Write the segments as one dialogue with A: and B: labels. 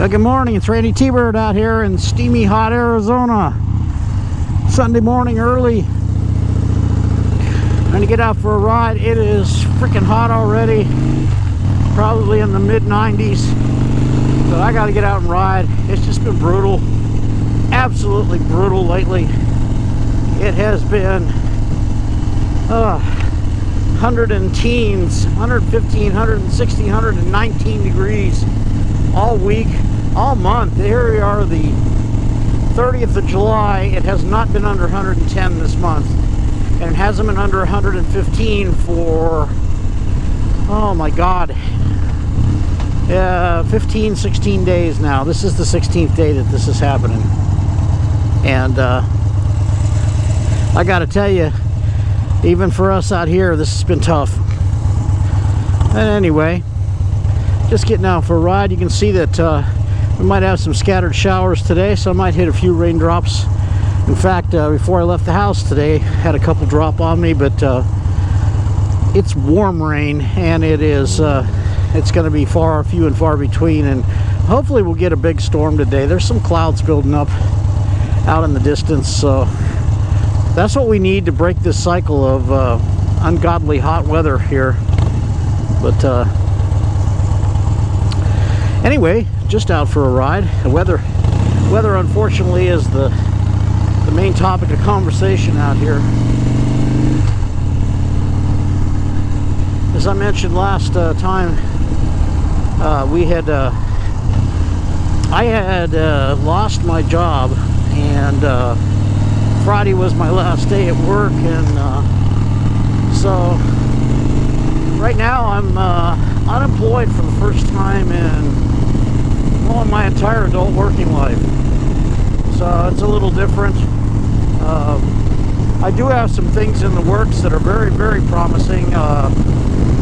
A: Good morning, it's Randytbird out here in steamy hot Arizona. Sunday morning early. Going to get out for a ride. It is freaking hot already. Probably in the mid 90s. But I got to get out and ride. It's just been brutal. Absolutely brutal lately. It has been 100 and teens, 115, 116, 119 degrees all week, all month. Here we are, the 30th of July. It has not been under 110 this month, and it hasn't been under 115 for, oh my God, 15, 16 days now. This is the 16th day that this is happening, and I gotta tell you, even for us out here, this has been tough. And anyway, just getting out for a ride. You can see that we might have some scattered showers today, so I might hit a few raindrops. In fact, before I left the house today, had a couple drop on me, but it's warm rain, and it is it's going to be few and far between, and hopefully we'll get a big storm today. There's some clouds building up out in the distance, so that's what we need to break this cycle of ungodly hot weather here. But anyway, just out for a ride. The weather unfortunately is the main topic of conversation out here. As I mentioned last time, I had lost my job, and Friday was my last day at work, and so right now I'm unemployed for the first time in my entire adult working life. So it's a little different. I do have some things in the works that are very, very promising.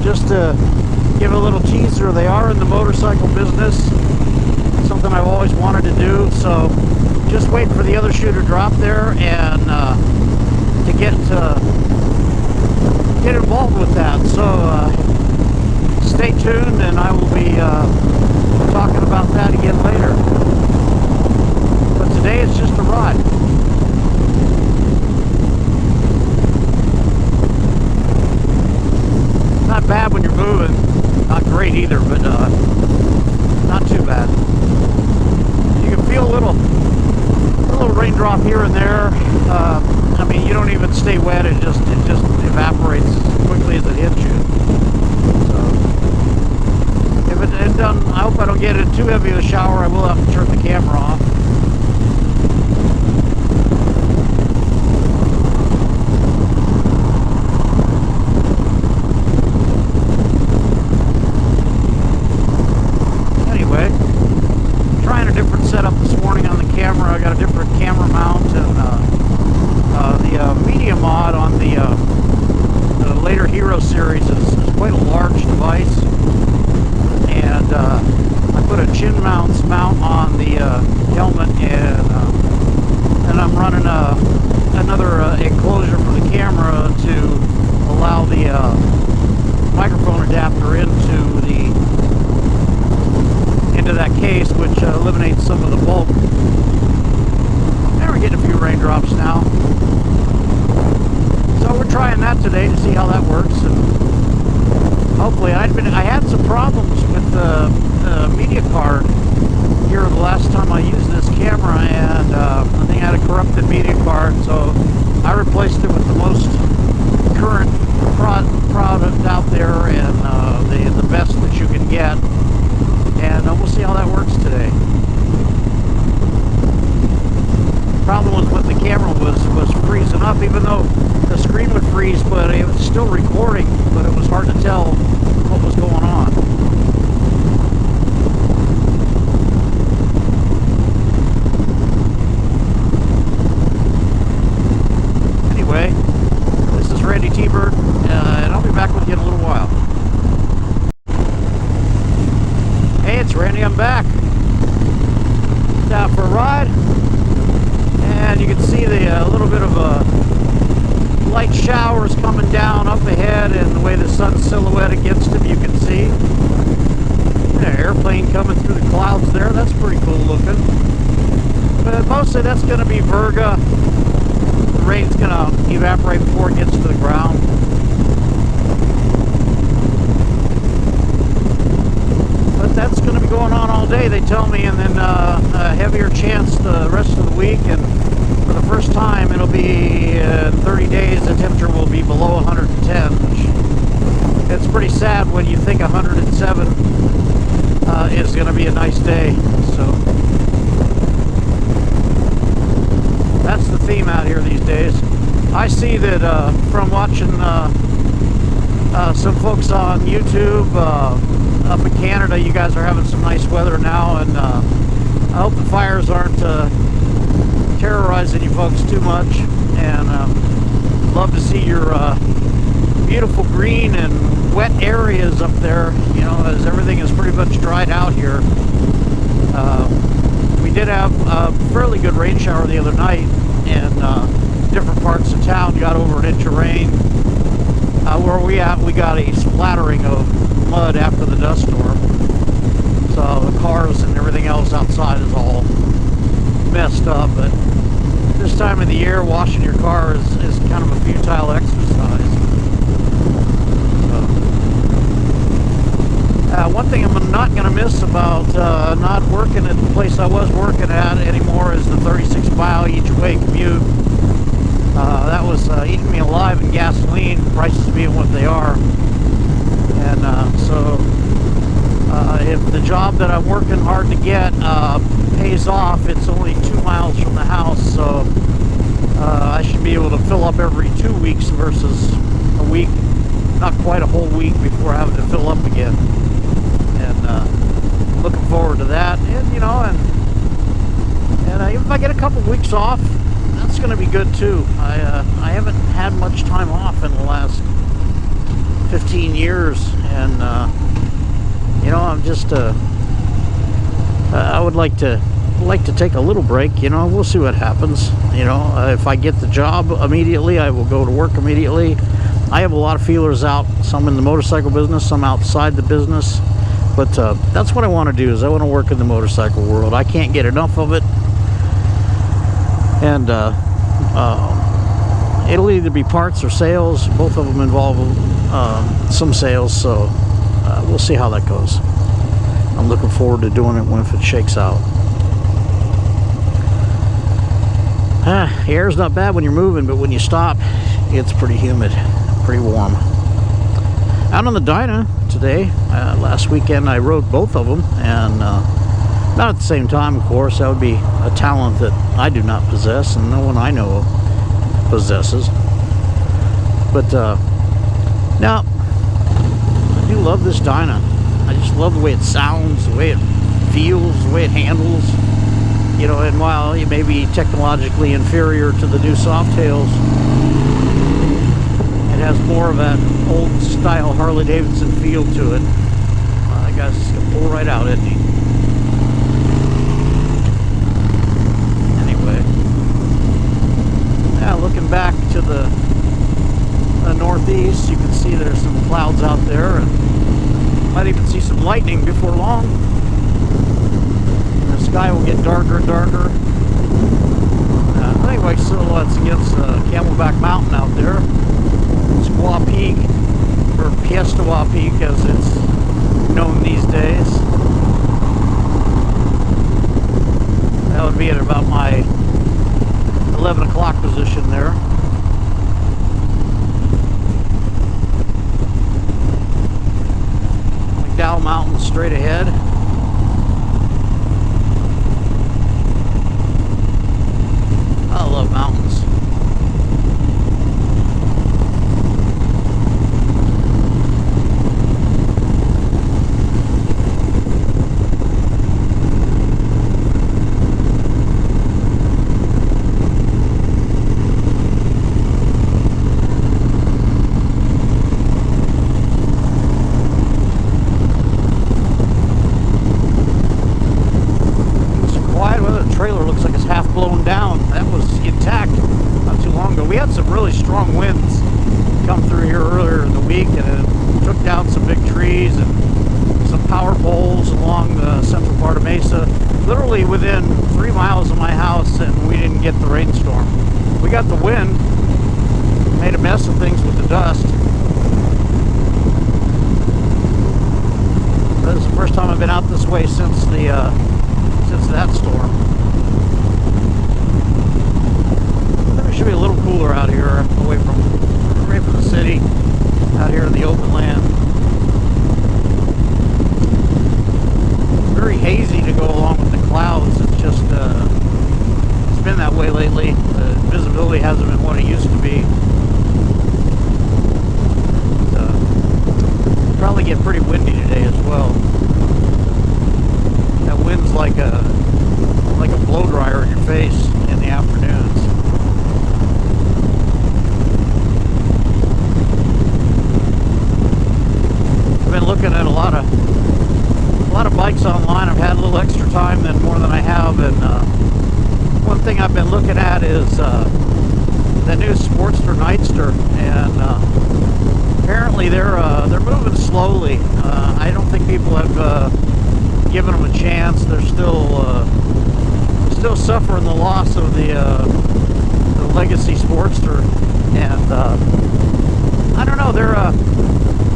A: Just to give a little teaser, they are in the motorcycle business. Something I've always wanted to do, so just waiting for the other shoe to drop there, and to get involved with that. So stay tuned, and I will be talking about that again later. But today it's just a ride. Not bad when you're moving. Not great either, but not too bad. You can feel a little raindrop here and there. I mean, you don't even stay wet. It just evaporates as quickly as it hits you. So if it doesn't, I hope I don't get it too heavy of a shower. I will have to turn the camera off. Anyway, trying a different setup this morning on the camera. I got a different camera mount, and the media mod on the later Hero series is quite a large device, and I put a chin mount on the helmet, and I'm running another enclosure for the camera to allow the microphone adapter into that case, which eliminates some of the bulk. And we're getting a few raindrops now. So we're trying that today to see how that works, and hopefully I had some problems with the media card here the last time I used this camera, and I think I had a corrupted media card, so I replaced it with the most current product out there, and the best that you can get, and we'll see how that works today. Problem was with the camera was freezing up, even though the screen would freeze, but it was still recording, but it was hard to tell what was going on. Anyway, this is Randytbird, and I'll be back with you in a little while. Hey, it's Randy, I'm back. Out for a ride, and you can see the little bit of light showers coming down up ahead, and the way the sun's silhouette against them, you can see. Yeah, airplane coming through the clouds there. That's pretty cool looking. But mostly that's going to be Virga. The rain's going to evaporate before it gets to the ground. But that's going to be going on all day, they tell me, and then a heavier chance the rest of the week. And for the first time, it'll be in 30 days, the temperature will be below 110, which it's pretty sad when you think 107 is going to be a nice day. So that's the theme out here these days. I see that from watching some folks on YouTube up in Canada, you guys are having some nice weather now, and I hope the fires aren't terrorizing you folks too much. And love to see your beautiful green and wet areas up there, you know, as everything is pretty much dried out here. We did have a fairly good rain shower the other night, and different parts of town got over an inch of rain. Where we got a splattering of mud after the dust storm. So the cars and everything else outside is all messed up. But this time of the year, washing your car is kind of a futile exercise. One thing I'm not going to miss about not working at the place I was working at anymore is the 36-mile each-way commute. That was eating me alive in gasoline, prices being what they are. And so if the job that I'm working hard to get pays off, it's only 2 miles from the house, so I should be able to fill up every 2 weeks versus a week, not quite a whole week before having to fill up again. And looking forward to that. And you know, and if I get a couple weeks off, that's going to be good too. I haven't had much time off in the last 15 years, and you know, I'm just I would like to take a little break. You know, we'll see what happens. You know, if I get the job immediately, I will go to work immediately. I have a lot of feelers out, some in the motorcycle business, some outside the business, but that's what I want to do. Is I want to work in the motorcycle world. I can't get enough of it. And it'll either be parts or sales. Both of them involve some sales, so we'll see how that goes. I'm looking forward to doing it if it shakes out. The air's not bad when you're moving, but when you stop, it's pretty humid, pretty warm. Out on the Dyna today. Last weekend I rode both of them, and not at the same time, of course. That would be a talent that I do not possess, and no one I know possesses. But now, I do love this Dyna. I just love the way it sounds, the way it feels, the way it handles. You know, and while it may be technologically inferior to the new Softails, it has more of that old style Harley Davidson feel to it. That guy's just gonna pull right out, isn't he? Anyway, yeah, looking back to the northeast, you can see there's some clouds out there, and might even see some lightning before long. And the sky will get darker and darker. Anyway, silhouettes against Camelback Mountain out there. Squaw Peak, or Piestewa Peak as it's known these days. That would be at about my 11 o'clock position there. McDowell Mountain straight ahead. I love mountains. Strong winds come through here earlier in the week, and it took down some big trees and some power poles along the central part of Mesa, literally within 3 miles of my house, and we didn't get the rainstorm. We got the wind, made a mess of things with the dust. This is the first time I've been out this way since that storm. It should be a little cooler out here, away from the city, out here in the open land. Very hazy to go along with the clouds. It's just it's been that way lately. The visibility hasn't been what it used to be. Probably get pretty windy today as well. That wind's like a blow dryer in your face in the afternoons. I've been looking at a lot of bikes online. I've had a little extra time more than I have, and one thing I've been looking at is the new Sportster Nightster, and apparently they're moving slowly. I don't think people have given them a chance. They're still suffering the loss of the legacy Sportster, and I don't know. They're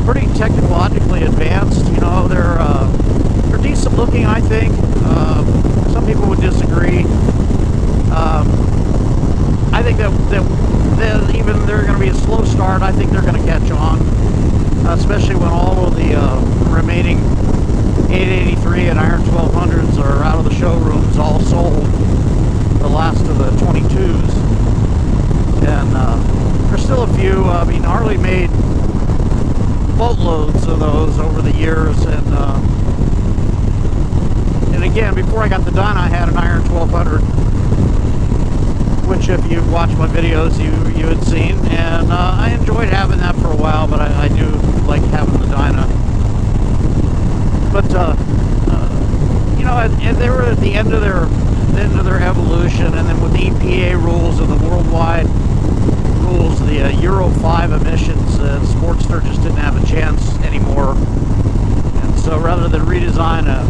A: pretty technologically advanced. You know, they're decent looking, I think. Some people would disagree. I think that even they're going to be a slow start. I think they're going to catch on, especially when all of the remaining 883 and Iron 1200s are out of the showrooms, all sold. The last of the 22s, and there's still a few. I mean, Harley made boatloads of those over the years, and again, before I got the Dyna, I had an Iron 1200, which if you've watched my videos, you had seen, and I enjoyed having that for a while, but I do like having the Dyna. But you know, and they were at the end of their evolution, and then with the EPA rules and the worldwide rules, the Euro 5 emissions, Sportster just didn't have a chance anymore. And so rather than redesign a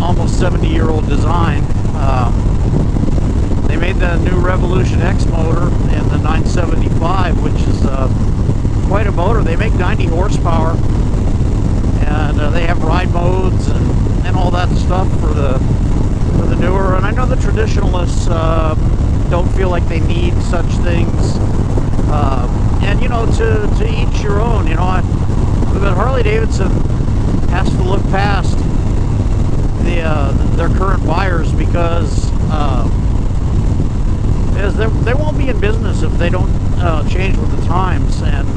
A: almost 70-year-old design, they made the new Revolution X motor in the 975, which is quite a motor. They make 90 horsepower, and they have ride modes and all that stuff for the newer. And I know the traditionalists don't feel like they need such things, and you know, to each your own. You know, but Harley Davidson has to look past their current buyers, because they won't be in business if they don't change with the times. And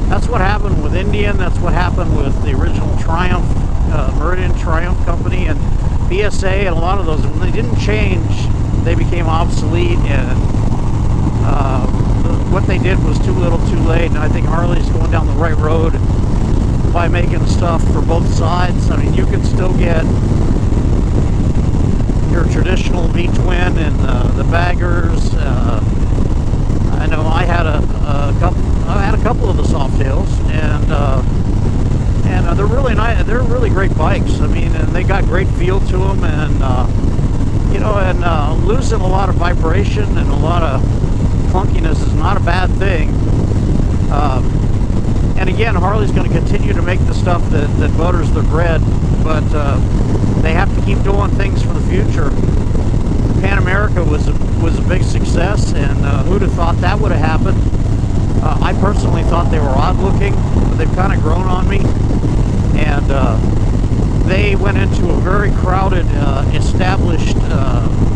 A: that's what happened with Indian. That's what happened with the original Triumph, Meridian Triumph company, and BSA, and a lot of those. When they didn't change, they became obsolete, and what they did was too little too late. And I think Harley's going down the right road by making stuff for both sides. I mean, you can still get your traditional V-twin and the baggers. I know I had a couple of the Softails, and they're really nice. They're really great bikes. I mean, and they got great feel to them, and you know, and losing a lot of vibration and a lot of clunkiness is not a bad thing. And again, Harley's going to continue to make the stuff that butters their bread, but they have to keep doing things for the future. Pan America was a big success, and who'd have thought that would have happened? I personally thought they were odd looking, but they've kind of grown on me, and they went into a very crowded, established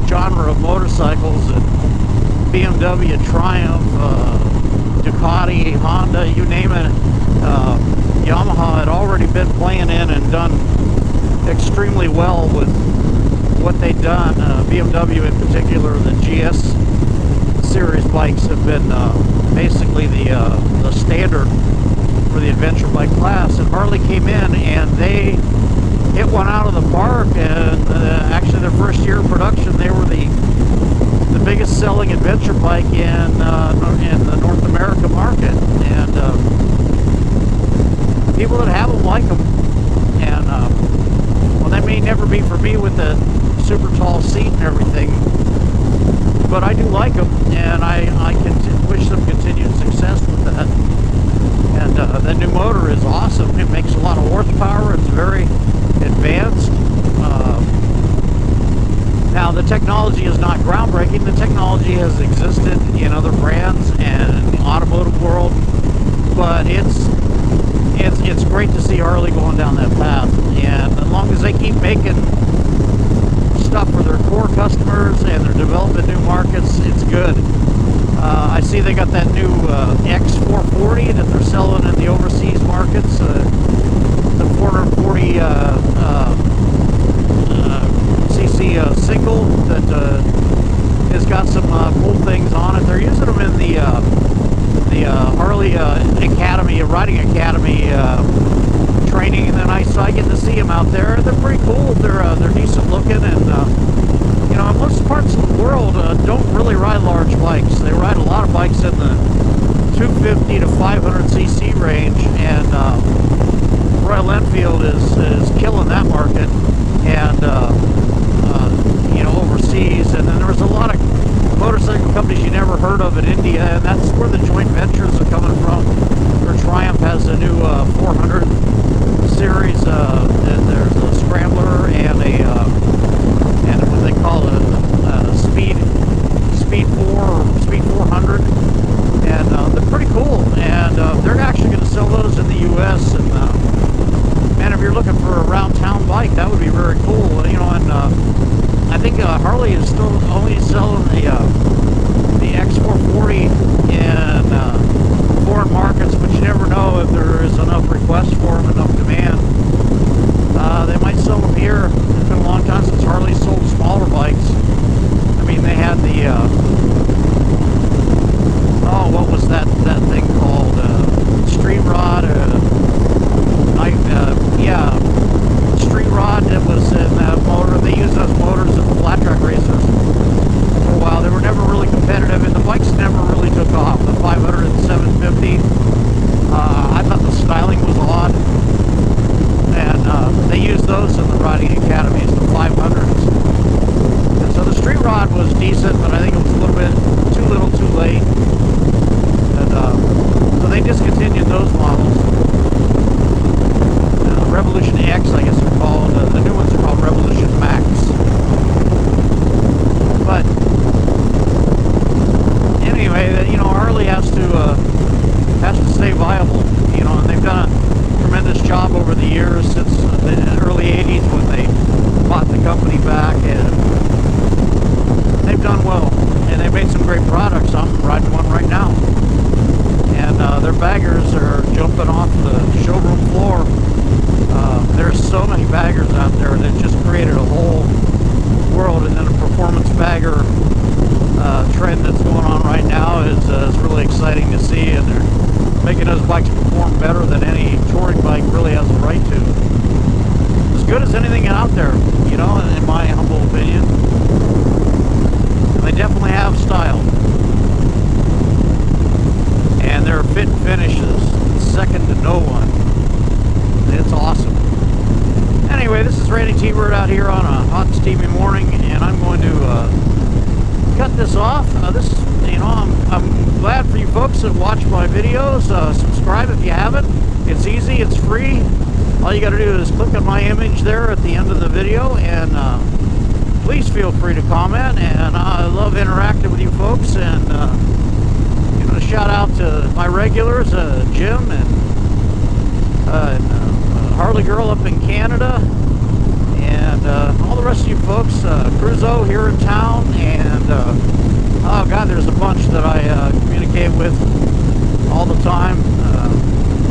A: genre of motorcycles, and BMW, Triumph, Ducati, Honda, you name it. Yamaha had already been playing in and done extremely well with what they'd done. BMW in particular, the GS series bikes have been basically the standard for the adventure bike class, and Harley came in and they hit one out of the park, and actually their first year of production, they were the biggest selling adventure bike in the North America market. And people that have them like them. And well, that may never be for me with the super tall seat and everything, but I do like them, and I can wish them continued success with that. And that new motor is awesome. It makes a lot of horsepower. It's very advanced. Now, the technology is not groundbreaking. The technology has existed in other brands and in the automotive world, but it's great to see Harley going down that path. And as long as they keep making stuff for their core customers and they're developing new markets, it's good. I see they got that new X440 that they're selling in the overseas markets, the 440 cc single that has got some cool things on it. They're using them in the Harley Academy, Riding Academy training, and then I get to see them out there. They're pretty cool. They're decent looking, and you know, most parts of the world don't really ride large bikes. They ride a lot of bikes in the 250 to 500 cc range, and Royal Enfield is killing that market, and you know, overseas. And then there was a lot of motorcycle companies you never heard of in India, and that's where the joint ventures are coming from. Where Triumph has a new 400 series, and there's a Scrambler and and what they call a Speed 4 or Speed 400, and they're pretty cool. And they're actually going to sell those in the U.S. And man, if you're looking for a round town bike, that would be very cool. You know, and I think Harley is still only selling the X440 in foreign markets, but you never know if there is enough requests for them, enough demand. They might sell them here. It's been a long time since Harley sold smaller bikes. I mean, they had the oh, what was that thing called? Street Rod. Yeah, Street Rod that was in that motor. They used those motors in the flat track races for a while. They were never really competitive, and the bikes never really took off. The 500 and 750. I thought the styling was odd, and they used those in the riding academies, the 500s. And so the Street Rod was decent, but I think it was a little bit too little, too late. And so they discontinued those models. Revolution X, I guess they're called. The new ones are called Revolution Max. But anyway, you know, Harley has to stay viable. You know, and they've done a tremendous job over the years since the early '80s when they bought the company back, and they've done well. And they made some great products. I'm riding one right now, and their baggers are jumping off the showroom floor. There's so many baggers out there that just created a whole world, and then a performance bagger trend that's going on right now is really exciting to see, and they're making those bikes perform better than any touring bike really has a right to. As good as anything out there, you know, in my humble opinion. And they definitely have style. And their fit and finish is second to no one. It's awesome. Anyway, this is Randytbird out here on a hot, steamy morning, and I'm going to cut this off. This, you know, I'm glad for you folks that watch my videos. Subscribe if you haven't. It's easy. It's free. All you got to do is click on my image there at the end of the video, and please feel free to comment. And I love interacting with you folks. And you know, shout out to my regulars, Jim and Harley Girl up in Canada, and all the rest of you folks, Cruzo here in town, and oh god, there's a bunch that I communicate with all the time.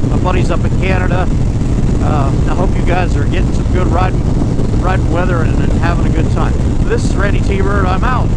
A: My buddies up in Canada. I hope you guys are getting some good riding weather and having a good time. This is Randytbird. I'm out.